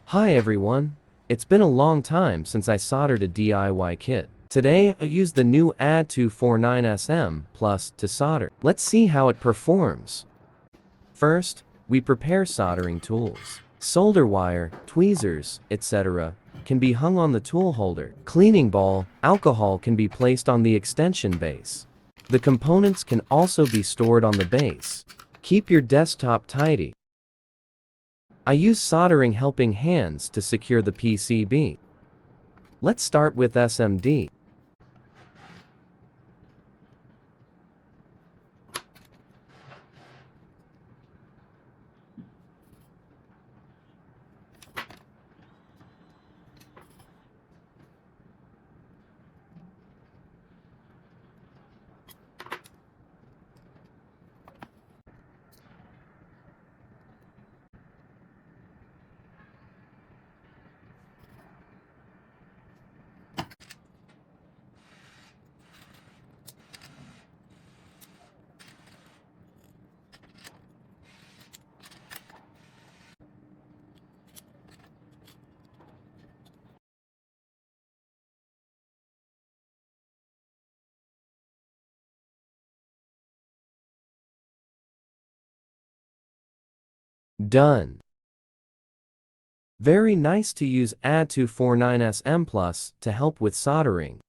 Hi everyone. It's been a long time since I soldered a DIY kit. Today, I used the new AD249S-M Plus to solder. Let's see how it performs. First, we prepare soldering tools. Solder wire, tweezers, etc. can be hung on the tool holder. Cleaning ball, alcohol can be placed on the extension base. The components can also be stored on the base. Keep your desktop tidy. I use soldering helping hands to secure the PCB. Let's start with SMD. Done. Very nice to use AD249S-M Plus to help with soldering.